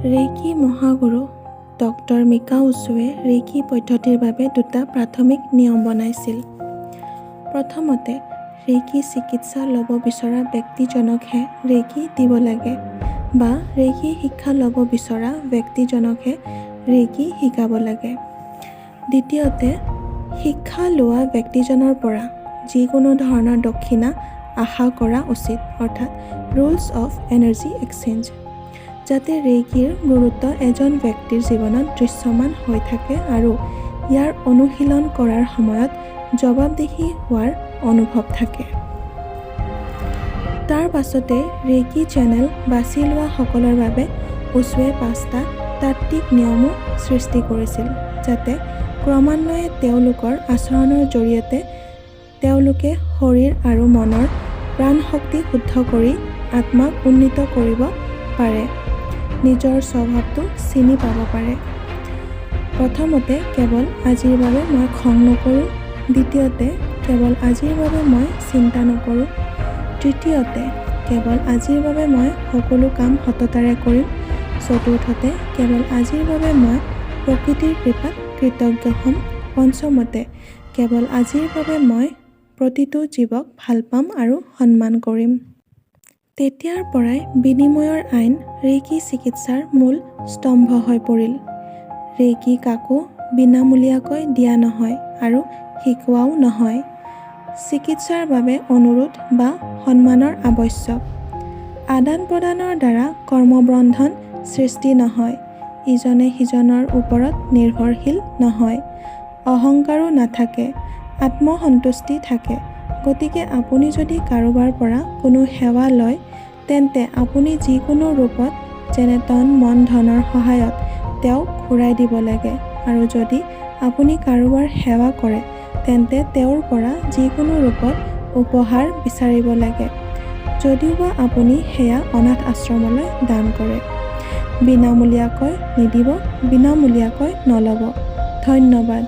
Reiki মহাগুৰু doctor মিকা উছুৱে reiki পদ্ধতিৰ বাবে দুটা প্ৰাথমিক নিয়ম বনাইছিল। প্ৰথমতে, ৰেইকি চিকিৎসা ল'ব বিচৰা ব্যক্তিজনকহে ৰেইকি দিব লাগে বা ৰেইকি শিক্ষা ল'ব বিচৰা ব্যক্তিজনকহে ৰেইকি শিকাব লাগে। দ্বিতীয়তে, শিক্ষা লোৱা ব্যক্তিজনৰ পৰা যিকোনো ধৰণৰ দক্ষিণা আশা কৰা উচিত, অৰ্থাৎ ৰুলছ অফ এনাৰ্জি এক্সচেঞ্জ, যাতে ৰেইকিৰ গুৰুত্ব এজন ব্যক্তিৰ জীৱনত দৃশ্যমান হৈ থাকে আৰু ইয়াৰ অনুশীলন কৰাৰ সময়ত জবাবদিহি হোৱাৰ অনুভৱ থাকে। তাৰ পাছতে ৰেইকি চেনেল বাছি লোৱা সকলৰ বাবে উছুৱে 5টা তাত্ত্বিক নিয়মো সৃষ্টি কৰিছিল, যাতে ক্ৰমান্বয়ে তেওঁলোকৰ আচৰণৰ জৰিয়তে তেওঁলোকে শৰীৰ আৰু মনৰ প্ৰাণশক্তি শুদ্ধ কৰি আত্মাক উন্নীত কৰিব পাৰে, নিজৰ স্বভাৱটো চিনি পাব পাৰে। প্ৰথমতে, কেৱল আজিৰ বাবে মই খং নকৰোঁ। দ্বিতীয়তে, কেৱল আজিৰ বাবে মই চিন্তা নকৰোঁ। তৃতীয়তে, কেৱল আজিৰ বাবে মই সকলো কাম সততাৰে কৰিম। চতুৰ্থতে, কেৱল আজিৰ বাবে মই প্ৰকৃতিৰ কৃপাত কৃতজ্ঞ হ'ম। পঞ্চমতে, কেৱল আজিৰ বাবে মই প্ৰতিটো জীৱক ভাল পাম আৰু সন্মান কৰিম। তেতিয়াৰ পৰাই বিনিময়ৰ আইন ৰেইকি চিকিৎসাৰ মূল স্তম্ভ হৈ পৰিল। ৰেইকি কাকো বিনামূলীয়াকৈ দিয়া নহয় আৰু শিকোৱাও নহয়। চিকিৎসাৰ বাবে অনুৰোধ বা সন্মানৰ আৱশ্যক। আদান-প্ৰদানৰ দ্বাৰা কৰ্মবন্ধন সৃষ্টি নহয়। ইজনে সিজনৰ ওপৰত নিৰ্ভৰশীল নহয়। অহংকাৰো নাথাকে, আত্মসন্তুষ্টি থাকে। গতিকে আপুনি যদি কাৰোবাৰ পৰা কোনো সেৱা লয়, তেন্তে আপুনি যিকোনো ৰূপত, যেনে তন, মন, ধনৰ সহায়ত তেওঁক ঘূৰাই দিব লাগে, আৰু যদি আপুনি কাৰোবাৰ সেৱা কৰে, তেন্তে তেওঁৰ পৰা যিকোনো ৰূপত উপহাৰ বিচাৰিব লাগে, যদিওবা আপুনি সেয়া অনাথ আশ্ৰমলৈ দান কৰে। বিনামূলীয়াকৈ নিদিব, বিনামূলীয়াকৈ নল'ব। ধন্যবাদ।